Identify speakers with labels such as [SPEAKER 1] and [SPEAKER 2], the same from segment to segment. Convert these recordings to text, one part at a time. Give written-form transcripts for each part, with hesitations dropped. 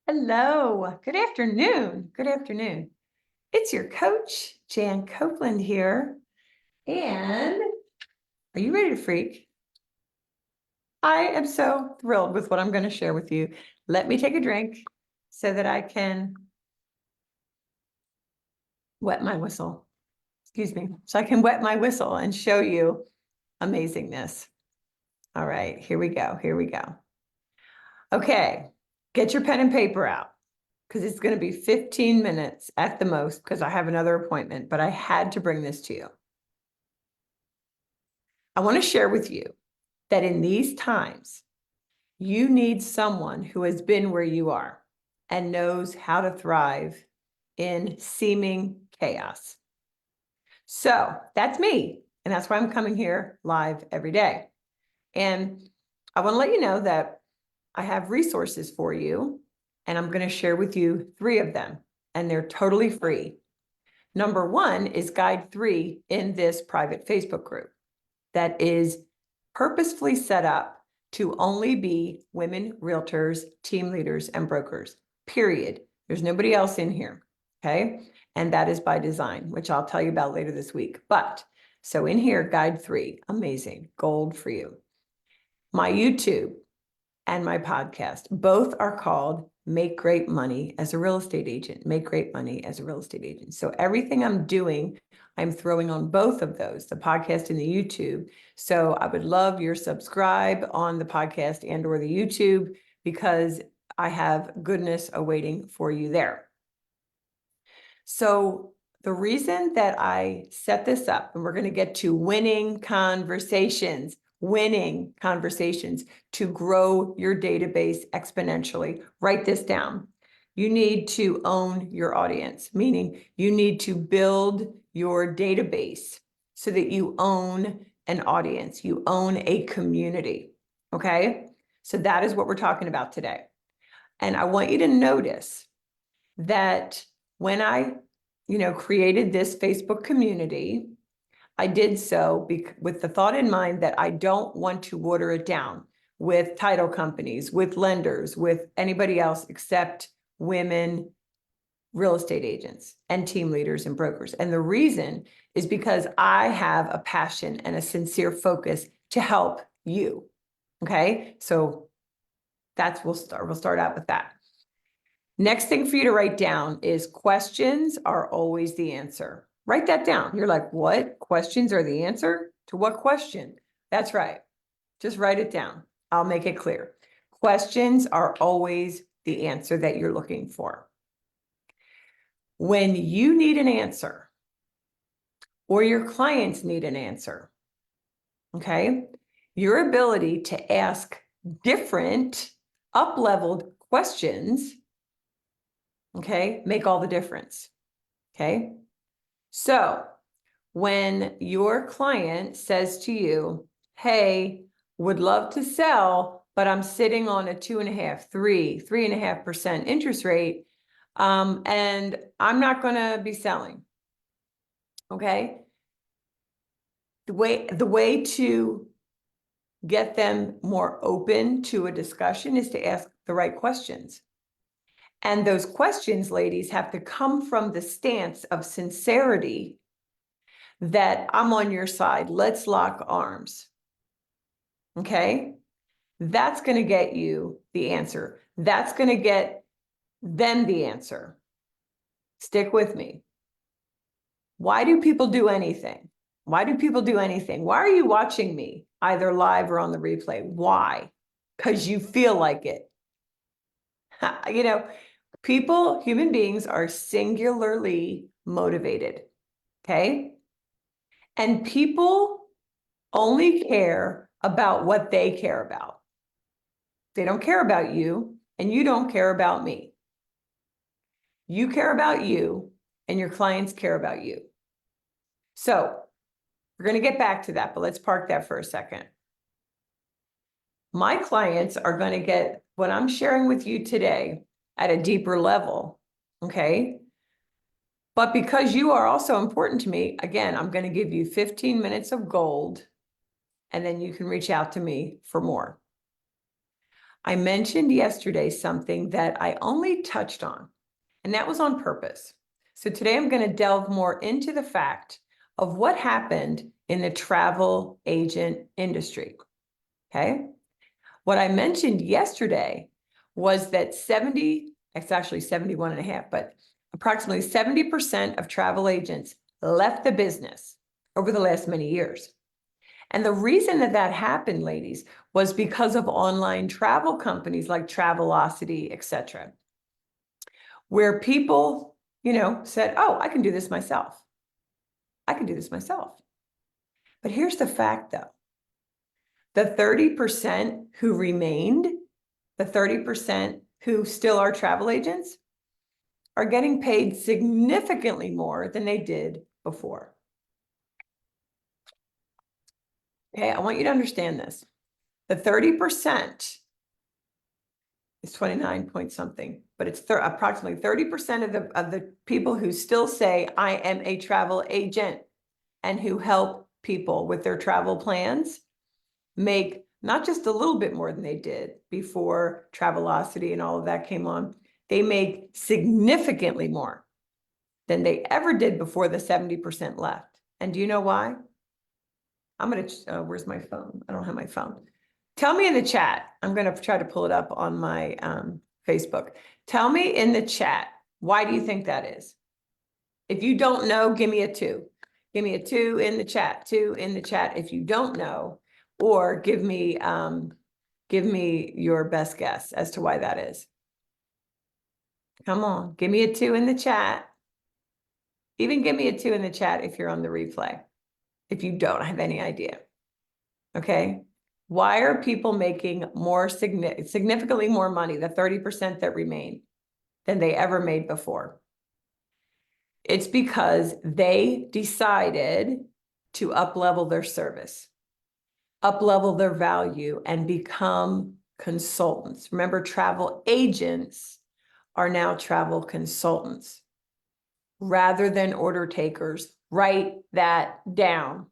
[SPEAKER 1] Hello, good afternoon. Good afternoon. It's your coach, Jan Copeland here. And are you ready to freak? I am so thrilled with what I'm going to share with you. Let me take a drink so that I can wet my whistle. Excuse me. So I can wet my whistle and show you amazingness. All right, here we go. Here we go. Okay, get your pen and paper out, because it's going to be 15 minutes at the most, because I have another appointment, but I had to bring this to you. I want to share with you that in these times, you need someone who has been where you are and knows how to thrive in seeming chaos. So that's me. And that's why I'm coming here live every day. And I want to let you know that I have resources for you, and I'm going to share with you 3 of them, and they're totally free. Number 1 is guide 3 in this private Facebook group that is purposefully set up to only be women realtors, team leaders, and brokers, period. There's nobody else in here, okay? And that is by design, which I'll tell you about later this week. But so in here, guide 3, amazing, gold for you. My YouTube and my podcast, both are called Make Great Money as a Real Estate Agent, Make Great Money as a Real Estate Agent. So everything I'm doing, I'm throwing on both of those, the podcast and the YouTube. So I would love your subscribe on the podcast and or the YouTube, because I have goodness awaiting for you there. So the reason that I set this up, and we're going to get to winning conversations to grow your database exponentially. Write this down. You need to own your audience, meaning you need to build your database so that you own an audience, you own a community, okay? So that is what we're talking about today. And I want you to notice that when I, created this Facebook community, I did so with the thought in mind that I don't want to water it down with title companies, with lenders, with anybody else except women real estate agents and team leaders and brokers. And the reason is because I have a passion and a sincere focus to help you. Okay, so we'll start out with that. Next thing for you to write down is questions are always the answer. Write that down. You're like, what? Questions are the answer? To what question? That's right. Just write it down. I'll make it clear. Questions are always the answer that you're looking for. When you need an answer, or your clients need an answer, okay, your ability to ask different up-leveled questions, okay, make all the difference, okay? So when your client says to you, hey, would love to sell, but I'm sitting on a 2.5%, 3.5% interest rate, and I'm not going to be selling. Okay. The way to get them more open to a discussion is to ask the right questions. And those questions, ladies, have to come from the stance of sincerity that I'm on your side. Let's lock arms. Okay? That's going to get you the answer. That's going to get them the answer. Stick with me. Why do people do anything? Why do people do anything? Why are you watching me, either live or on the replay? Why? Because you feel like it. People, human beings are singularly motivated, okay? And people only care about what they care about. They don't care about you, and you don't care about me. You care about you, and your clients care about you. So we're going to get back to that, but let's park that for a second. My clients are going to get what I'm sharing with you today at a deeper level, okay? But because you are also important to me, again, I'm going to give you 15 minutes of gold, and then you can reach out to me for more. I mentioned yesterday something that I only touched on, and that was on purpose. So today I'm going to delve more into the fact of what happened in the travel agent industry. Okay. What I mentioned yesterday was that it's actually 71 and a half, but approximately 70% of travel agents left the business over the last many years. And the reason that that happened, ladies, was because of online travel companies like Travelocity, etc., where people, said, oh, I can do this myself. I can do this myself. But here's the fact, though. The 30% who remained, the 30% who still are travel agents, are getting paid significantly more than they did before. Okay, I want you to understand this. The 30% is 29 point something, but it's approximately 30% of the people who still say, I am a travel agent, and who help people with their travel plans make not just a little bit more than they did before Travelocity and all of that came on. They make significantly more than they ever did before the 70% left. And do you know why? I'm going to, where's my phone? I don't have my phone. Tell me in the chat. I'm going to try to pull it up on my Facebook. Tell me in the chat, why do you think that is? If you don't know, give me a 2. Give me a 2 in the chat, 2 in the chat if you don't know, or give me your best guess as to why that is. Come on, give me a 2 in the chat. Even give me a 2 in the chat if you're on the replay, if you don't have any idea. Okay. Why are people making more significantly more money, the 30% that remain, than they ever made before? It's because they decided to up-level their service, up-level their value, and become consultants. Remember, travel agents are now travel consultants rather than order takers. Write that down.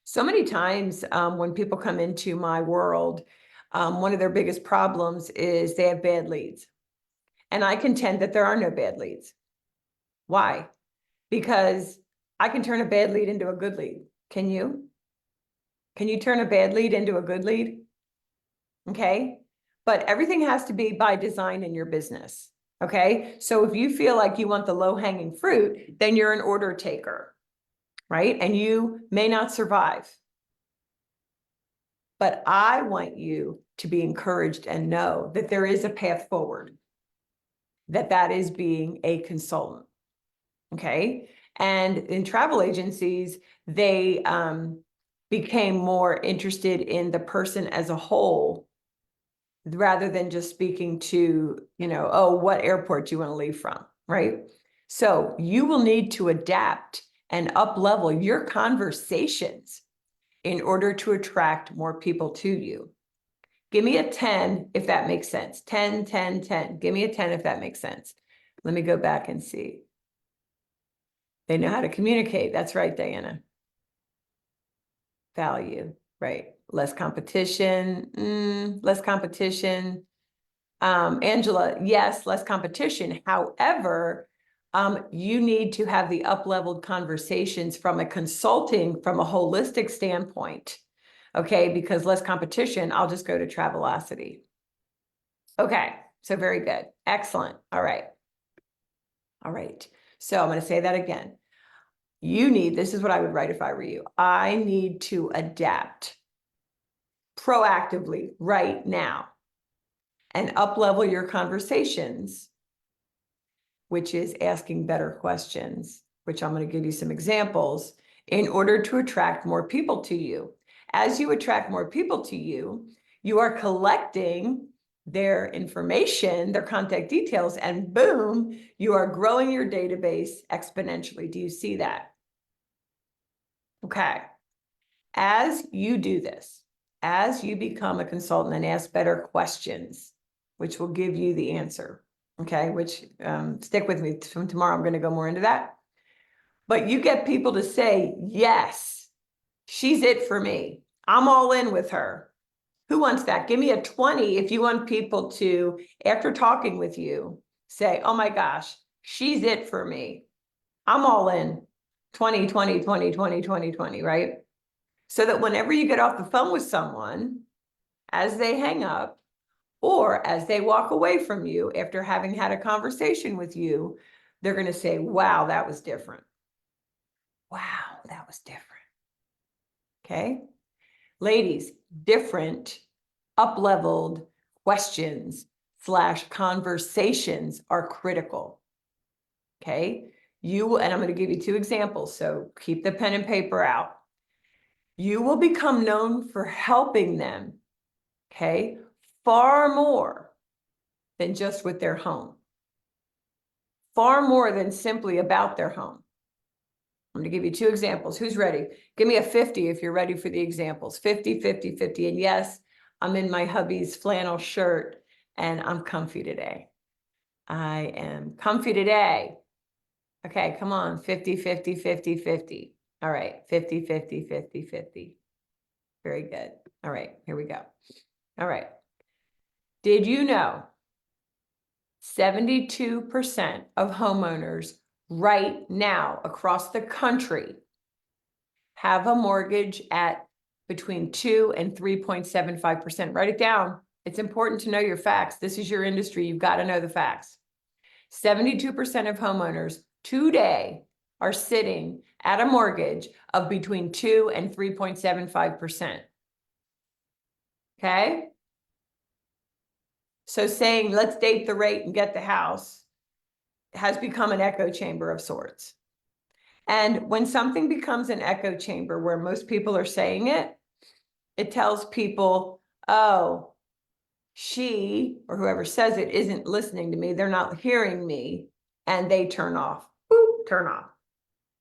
[SPEAKER 1] So many times when people come into my world, one of their biggest problems is they have bad leads. And I contend that there are no bad leads. Why? Because I can turn a bad lead into a good lead. Can you? Can you turn a bad lead into a good lead? Okay. But everything has to be by design in your business. Okay. So if you feel like you want the low-hanging fruit, then you're an order taker, right? And you may not survive. But I want you to be encouraged and know that there is a path forward, that is being a consultant. Okay. And in travel agencies, they became more interested in the person as a whole rather than just speaking to, oh, what airport do you want to leave from, right? So you will need to adapt and up-level your conversations in order to attract more people to you. Give me a 10 if that makes sense. 10, 10, 10. Give me a 10 if that makes sense. Let me go back and see. They know how to communicate. That's right, Diana. Value, right. Less competition, less competition. Angela, yes, less competition. However, you need to have the up-leveled conversations from a consulting, from a holistic standpoint. Okay, because less competition, I'll just go to Travelocity. Okay, so very good. Excellent. All right. All right. So I'm going to say that again. This is what I would write if I were you. I need to adapt proactively right now and up-level your conversations, which is asking better questions, which I'm going to give you some examples, in order to attract more people to you. As you attract more people to you, you are collecting their information, their contact details, and boom, you are growing your database exponentially. Do you see that? Okay. As you do this, as you become a consultant and ask better questions, which will give you the answer, okay, which stick with me from tomorrow. I'm going to go more into that. But you get people to say, yes, she's it for me. I'm all in with her. Who wants that? Give me a 20 if you want people to, after talking with you, say, oh my gosh, she's it for me. I'm all in. 20, 20, 20, 20, 20, 20, right? So that whenever you get off the phone with someone, as they hang up, or as they walk away from you after having had a conversation with you, they're going to say, wow, that was different. Wow, that was different. Okay. Ladies, different up-leveled questions / conversations are critical. Okay. And I'm going to give you 2 examples. So keep the pen and paper out. You will become known for helping them. Okay. Far more than just with their home. Far more than simply about their home. I'm going to give you 2 examples. Who's ready? Give me a 50 if you're ready for the examples. 50, 50, 50. And yes, I'm in my hubby's flannel shirt and I'm comfy today. I am comfy today. Okay, come on. 50, 50, 50, 50. All right. 50, 50, 50, 50. Very good. All right, here we go. All right. Did you know 72% of homeowners right now across the country have a mortgage at between 2 and 3.75%. Write it down. It's important to know your facts. This is your industry. You've got to know the facts. 72% of homeowners today are sitting at a mortgage of between 2 and 3.75%. Okay? So saying, let's date the rate and get the house has become an echo chamber of sorts. And when something becomes an echo chamber where most people are saying it, it tells people, oh, she or whoever says it isn't listening to me. They're not hearing me. And they turn off. Boop, turn off.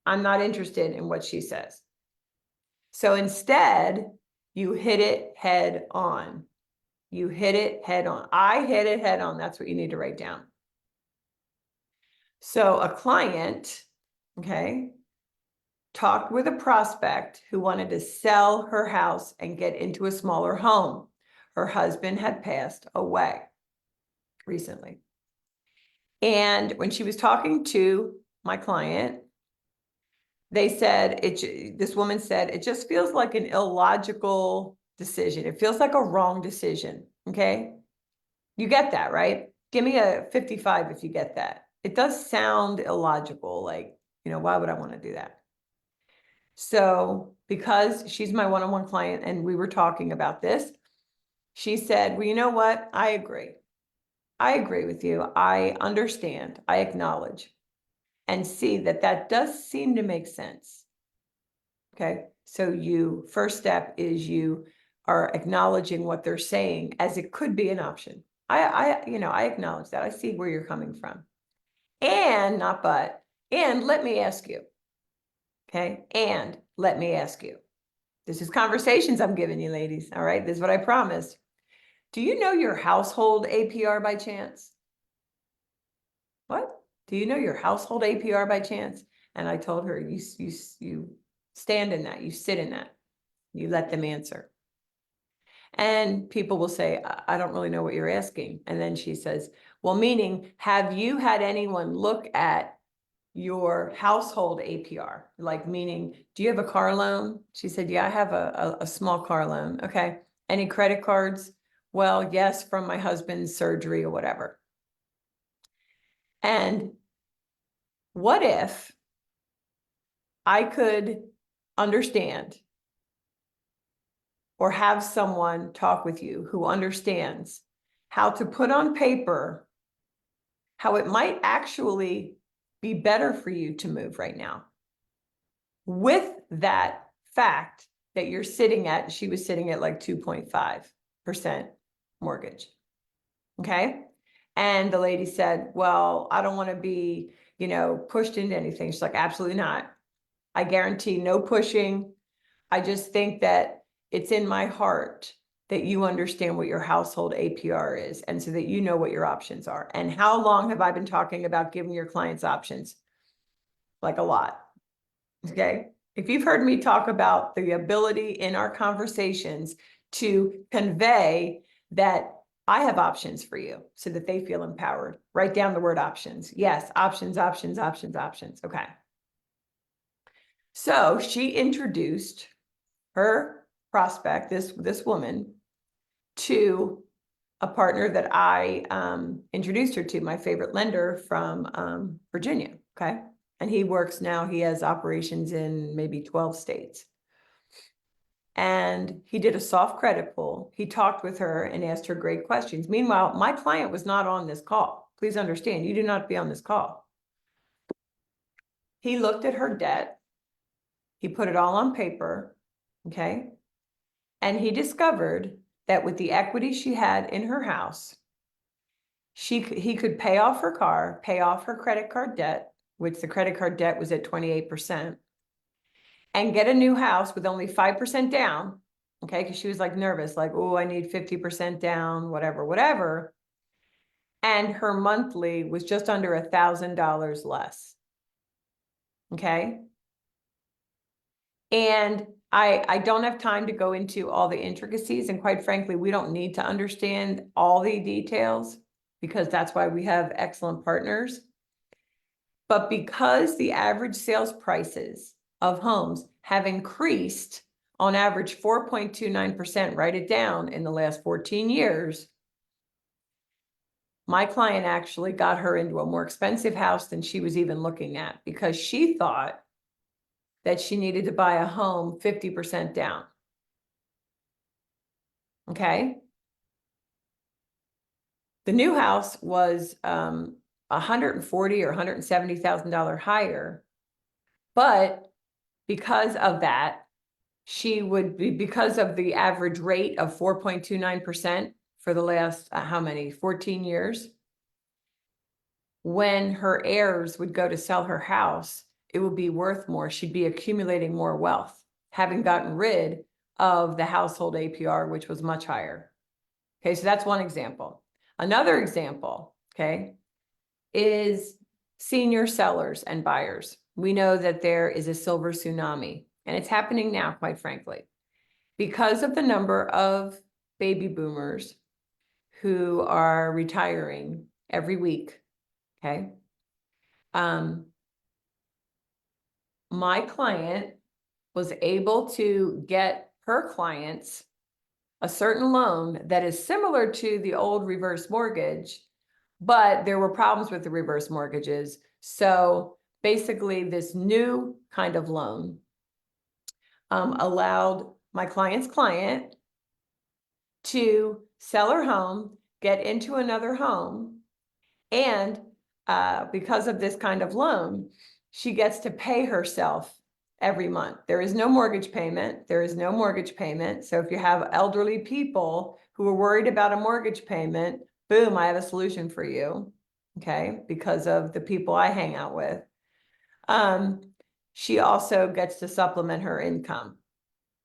[SPEAKER 1] I'm not interested in what she says. So instead, you hit it head on. You hit it head on. I hit it head on. That's what you need to write down. So a client, okay, talked with a prospect who wanted to sell her house and get into a smaller home. Her husband had passed away recently. And when she was talking to my client, they said, this woman said, it just feels like an illogical decision. It feels like a wrong decision. Okay. You get that, right? Give me a 55 if you get that. It does sound illogical. Like, why would I want to do that? So because she's my one-on-one client and we were talking about this, she said, well, you know what? I agree. I agree with you. I understand. I acknowledge and see that does seem to make sense. Okay. So first step is you are acknowledging what they're saying as it could be an option. I acknowledge that. I see where you're coming from. And not but, and let me ask you. Okay. And let me ask you. This is conversations I'm giving you, ladies. All right. This is what I promised. Do you know your household APR by chance? What? Do you know your household APR by chance? And I told her, you stand in that, you sit in that, you let them answer. And people will say, I don't really know what you're asking. And then she says, well, meaning, have you had anyone look at your household APR? Like, meaning, do you have a car loan? She said, yeah, I have a small car loan. Okay. Any credit cards? Well, yes, from my husband's surgery or whatever. And what if I could understand or have someone talk with you who understands how to put on paper how it might actually be better for you to move right now with that fact that you're sitting at, she was sitting at like 2.5% mortgage. Okay. And the lady said, well, I don't want to be, pushed into anything. She's like, absolutely not. I guarantee no pushing. I just think that it's in my heart that you understand what your household APR is, and so that you know what your options are. And how long have I been talking about giving your clients options? Like a lot. Okay. If you've heard me talk about the ability in our conversations to convey that I have options for you so that they feel empowered. Write down the word options. Yes, options, options, options, options. Okay. So she introduced her prospect, this woman, to a partner that I introduced her to, my favorite lender from Virginia. Okay. And he works now, he has operations in maybe 12 states. And he did a soft credit pull. He talked with her and asked her great questions. Meanwhile, my client was not on this call. Please understand, you do not be on this call. He looked at her debt. He put it all on paper, okay? And he discovered that with the equity she had in her house, he could pay off her car, pay off her credit card debt, which the credit card debt was at 28%, and get a new house with only 5% down, okay? Because she was like nervous, like, oh, I need 50% down, whatever. And her monthly was just under $1,000 less, okay? And I don't have time to go into all the intricacies, and quite frankly, we don't need to understand all the details because that's why we have excellent partners. But because the average sales prices of homes have increased on average 4.29%, write it down, in the last 14 years, my client actually got her into a more expensive house than she was even looking at because she thought that she needed to buy a home 50% down. Okay. The new house was $140,000 or $170,000 higher, but because of that, she would be, because of the average rate of 4.29% for the last, how many, 14 years, when her heirs would go to sell her house, it would be worth more. She'd be accumulating more wealth, having gotten rid of the household APR, which was much higher. Okay, so that's one example. Another example, okay, is senior sellers and buyers. We know that there is a silver tsunami, and it's happening now, quite frankly, because of the number of baby boomers who are retiring every week, okay? My client was able to get her clients a certain loan that is similar to the old reverse mortgage, but there were problems with the reverse mortgages. So basically this new kind of loan allowed my client's client to sell her home, get into another home, and because of this kind of loan, she gets to pay herself every month. There is no mortgage payment. There is no mortgage payment. So if you have elderly people who are worried about a mortgage payment, boom, I have a solution for you, okay, because of the people I hang out with. She also gets to supplement her income,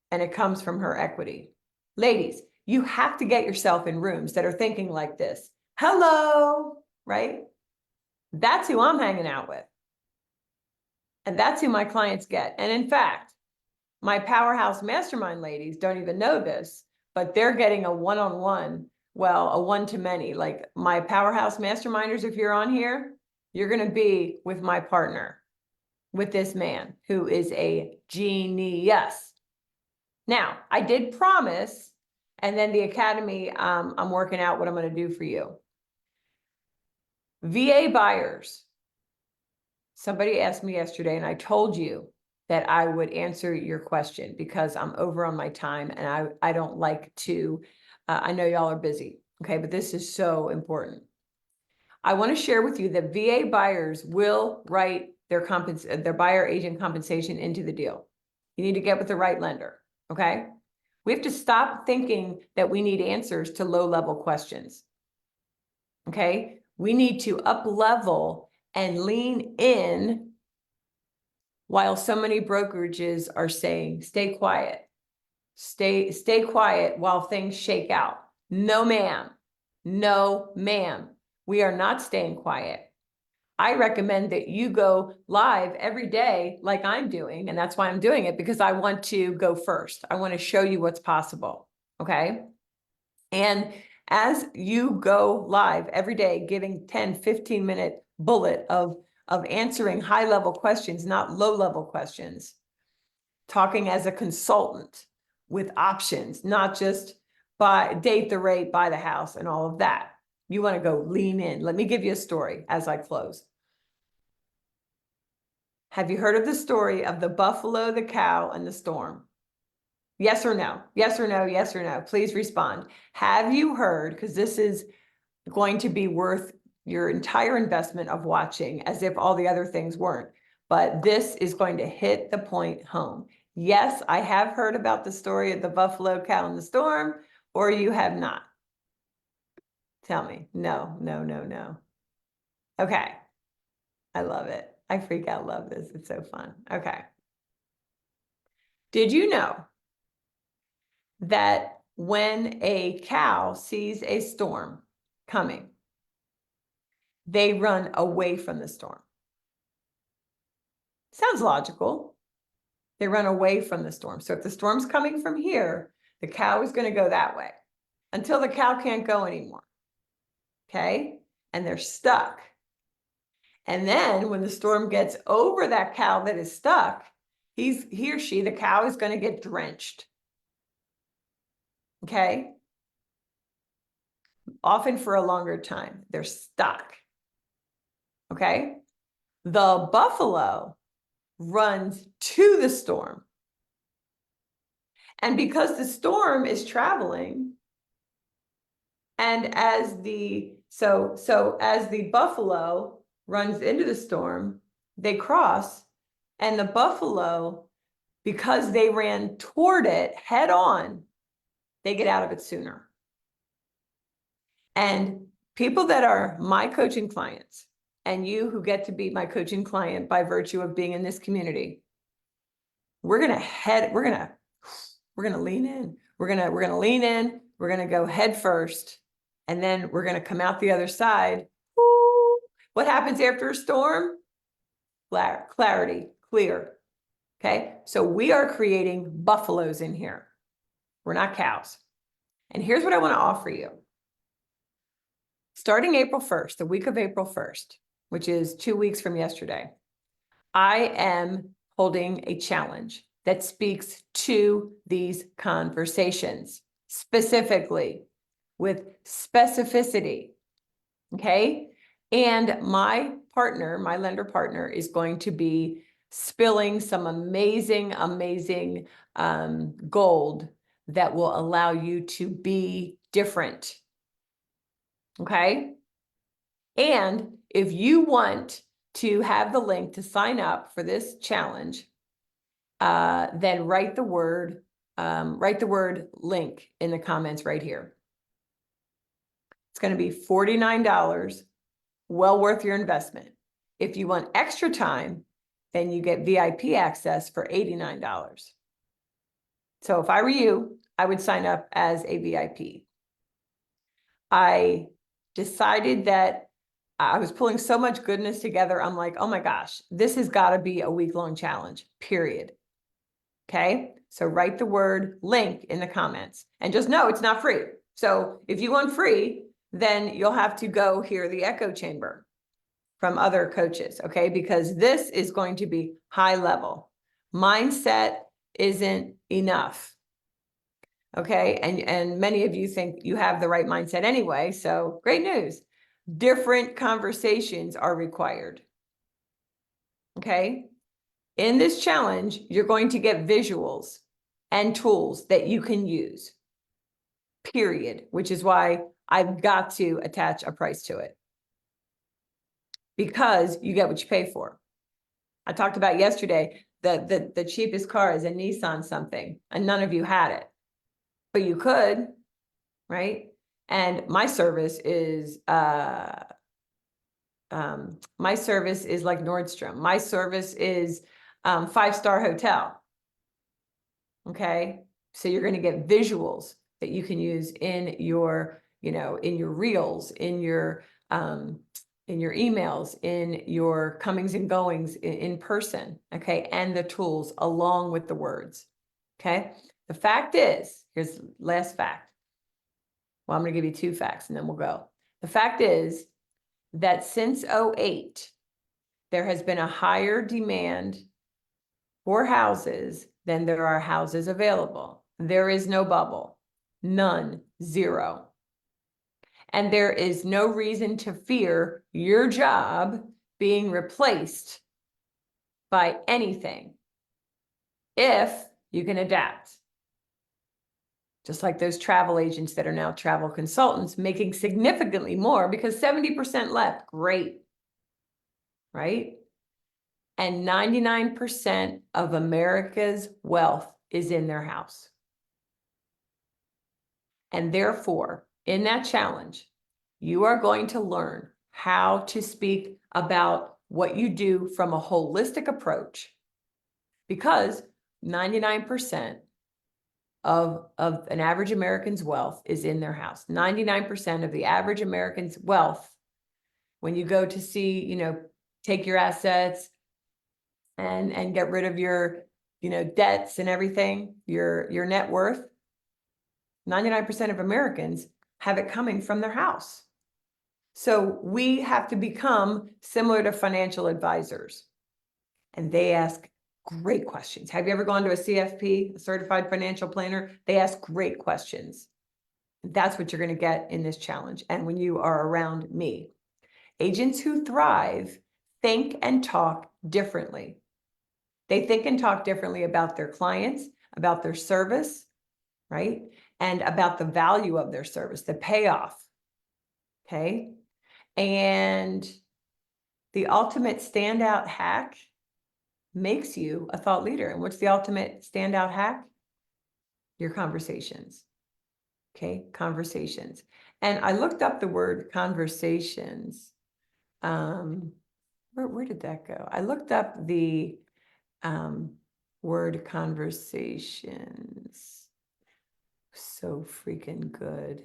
[SPEAKER 1] and it comes from her equity. Ladies, you have to get yourself in rooms that are thinking like this. Hello, right? That's who I'm hanging out with. And that's who my clients get. And in fact, my powerhouse mastermind ladies don't even know this, but they're getting a one-on-one, well, a one-to-many. Like my powerhouse masterminders, if you're on here, you're going to be with my partner, with this man who is a genius. Now, I did promise, and then the Academy, I'm working out what I'm going to do for you. VA buyers. Somebody asked me yesterday, and I told you that I would answer your question because I'm over on my time, and I don't like to, I know y'all are busy, okay, but this is so important. I want to share with you that VA buyers will write their buyer agent compensation into the deal. You need to get with the right lender, okay? We have to stop thinking that we need answers to low-level questions, okay? We need to up-level and lean in while so many brokerages are saying, stay quiet, stay quiet while things shake out. No, ma'am. No, ma'am. We are not staying quiet. I recommend that you go live every day like I'm doing, and that's why I'm doing it, because I want to go first. I want to show you what's possible, okay? And as you go live every day, giving 10, 15-minute bullet of answering high-level questions, not low-level questions, talking as a consultant with options, not just date the rate, buy the house, and all of that. You want to go lean in. Let me give you a story as I close. Have you heard of the story of the buffalo, the cow, and the storm? Yes or no? Yes or no? Yes or no? Please respond. Have you heard, because this is going to be worth your entire investment of watching, as if all the other things weren't, but this is going to hit the point home. Yes, I have heard about the story of the buffalo, cow, and the storm, or you have not. Tell me. No, no, no, no. Okay. I love it. I freak out love this. It's so fun. Okay. Did you know that when a cow sees a storm coming, they run away from the storm? Sounds logical. They run away from the storm. So if the storm's coming from here, the cow is going to go that way until the cow can't go anymore. Okay? And they're stuck. And then when the storm gets over that cow that is stuck, he or she, the cow, is going to get drenched. Okay? Often for a longer time. They're stuck. Okay? The buffalo runs to the storm. And because the storm is traveling, and as the buffalo runs into the storm, they cross, and the buffalo, because they ran toward it head on, they get out of it sooner. And people that are my coaching clients, and you who get to be my coaching client by virtue of being in this community, we're gonna lean in. We're gonna lean in. We're gonna go head first, and then we're gonna come out the other side. Woo! What happens after a storm? Clarity, clear. Okay, so we are creating buffaloes in here. We're not cows. And here's what I want to offer you. Starting April 1st, the week of April 1st, which is 2 weeks from yesterday, I am holding a challenge that speaks to these conversations, specifically with specificity, okay? And my partner, my lender partner, is going to be spilling some amazing, amazing gold that will allow you to be different, okay? And if you want to have the link to sign up for this challenge, then write the word link in the comments right here. It's going to be $49, well worth your investment. If you want extra time, then you get VIP access for $89. So if I were you, I would sign up as a VIP. I decided that I was pulling so much goodness together. I'm like, oh my gosh, this has got to be a week-long challenge, period. Okay, so write the word link in the comments and just know it's not free. So if you want free, then you'll have to go hear the echo chamber from other coaches, okay? Because this is going to be high level. Mindset isn't enough, okay? And many of you think you have the right mindset anyway, so great news. Different conversations are required, okay? In this challenge, you're going to get visuals and tools that you can use, period, which is why I've got to attach a price to it, because you get what you pay for. I talked about yesterday that the cheapest car is a Nissan something, and none of you had it, but you could, right? And my service is like Nordstrom. My service is 5-star hotel. Okay, so you're going to get visuals that you can use in your, in your reels, in your emails, in your comings and goings in person. Okay, and the tools along with the words. Okay, The fact is, here's the last fact. Well, I'm going to give you 2 facts and then we'll go. The fact is that since 2008, there has been a higher demand for houses than there are houses available. There is no bubble, none, zero. And there is no reason to fear your job being replaced by anything if you can adapt. Just like those travel agents that are now travel consultants making significantly more because 70% left, great, right? And 99% of America's wealth is in their house. And therefore, in that challenge, you are going to learn how to speak about what you do from a holistic approach, because 99% of an average American's wealth is in their house. 99% of the average American's wealth, when you go to see, take your assets and get rid of your, debts and everything, your net worth, 99% of Americans have it coming from their house. So we have to become similar to financial advisors. And they ask great questions. Have you ever gone to a CFP, a certified financial planner? They ask great questions. That's what you're going to get in this challenge. And when you are around me, agents who thrive think and talk differently. They think and talk differently about their clients, about their service, right? And about the value of their service, the payoff. Okay. And the ultimate standout hack makes you a thought leader. And what's the ultimate standout hack? Your conversations. Okay, conversations. And I looked up the word conversations. Where did that go? I looked up the word conversations. So freaking good.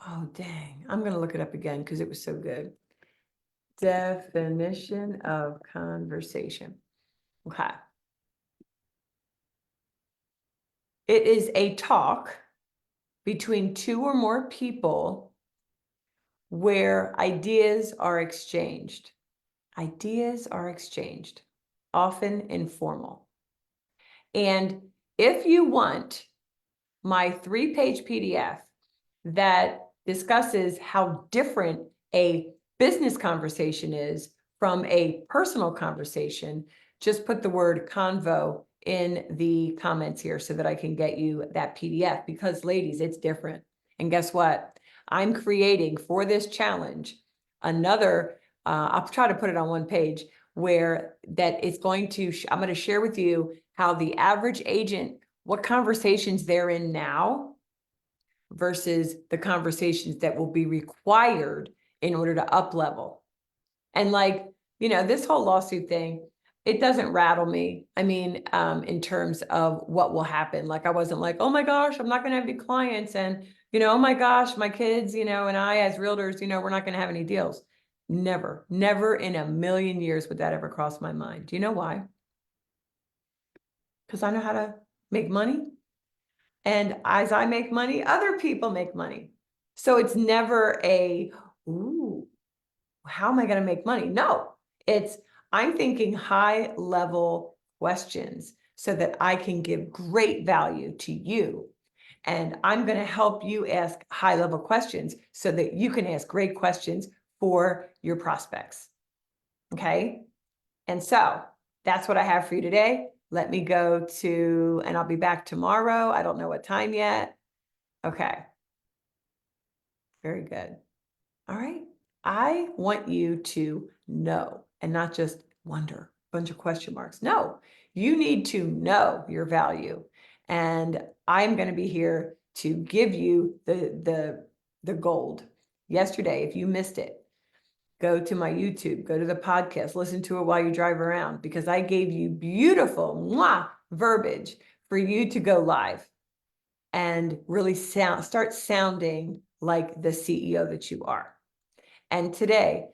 [SPEAKER 1] Oh, dang. I'm going to look it up again because it was so good. Definition of conversation. Okay. It is a talk between 2 or more people where ideas are exchanged. Ideas are exchanged, often informal. And if you want my 3-page PDF that discusses how different a business conversation is from a personal conversation, just put the word convo in the comments here so that I can get you that PDF, because ladies, it's different. And guess what? I'm creating for this challenge another, I'll try to put it on 1 page where that it's going to, I'm going to share with you how the average agent, what conversations they're in now versus the conversations that will be required in order to up level. And this whole lawsuit thing, it doesn't rattle me. I mean, in terms of what will happen. I wasn't like, oh my gosh, I'm not going to have any clients. And, oh my gosh, my kids, and I as realtors, we're not going to have any deals. Never, never in a million years would that ever cross my mind. Do you know why? Because I know how to make money. And as I make money, other people make money. So it's never ooh, how am I going to make money? No, I'm thinking high level questions so that I can give great value to you. And I'm going to help you ask high level questions so that you can ask great questions for your prospects. Okay. And so that's what I have for you today. Let me go to, and I'll be back tomorrow. I don't know what time yet. Okay. Very good. All right. I want you to know and not just wonder, bunch of question marks. No, you need to know your value. And I'm going to be here to give you the gold. Yesterday, if you missed it, go to my YouTube, go to the podcast, listen to it while you drive around, because I gave you beautiful verbiage for you to go live and really start sounding like the CEO that you are. And today,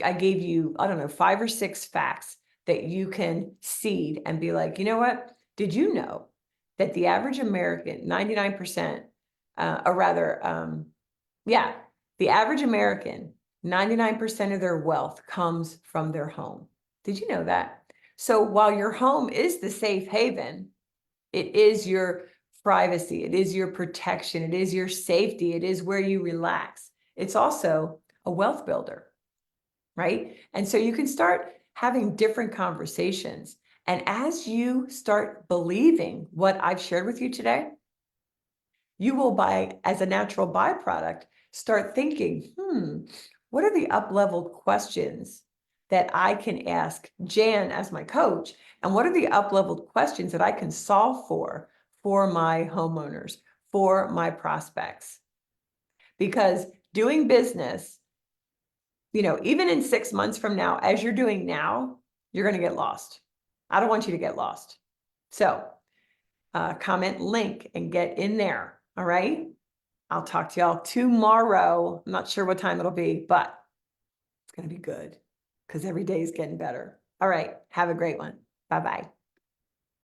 [SPEAKER 1] I gave you, I don't know, 5 or 6 facts that you can seed and be like, you know what? Did you know that the average American, 99%, or rather, the average American, 99% of their wealth comes from their home. Did you know that? So while your home is the safe haven, it is your privacy, it is your protection, it is your safety, it is where you relax. It's also a wealth builder, right? And so you can start having different conversations. And as you start believing what I've shared with you today, you will, as a natural byproduct, start thinking, what are the up-leveled questions that I can ask Jan as my coach? And what are the up-leveled questions that I can solve for my homeowners, for my prospects? Because doing business, even in 6 months from now, as you're doing now, you're going to get lost. I don't want you to get lost. So comment link and get in there. All right. I'll talk to y'all tomorrow. I'm not sure what time it'll be, but it's going to be good because every day is getting better. All right. Have a great one. Bye-bye.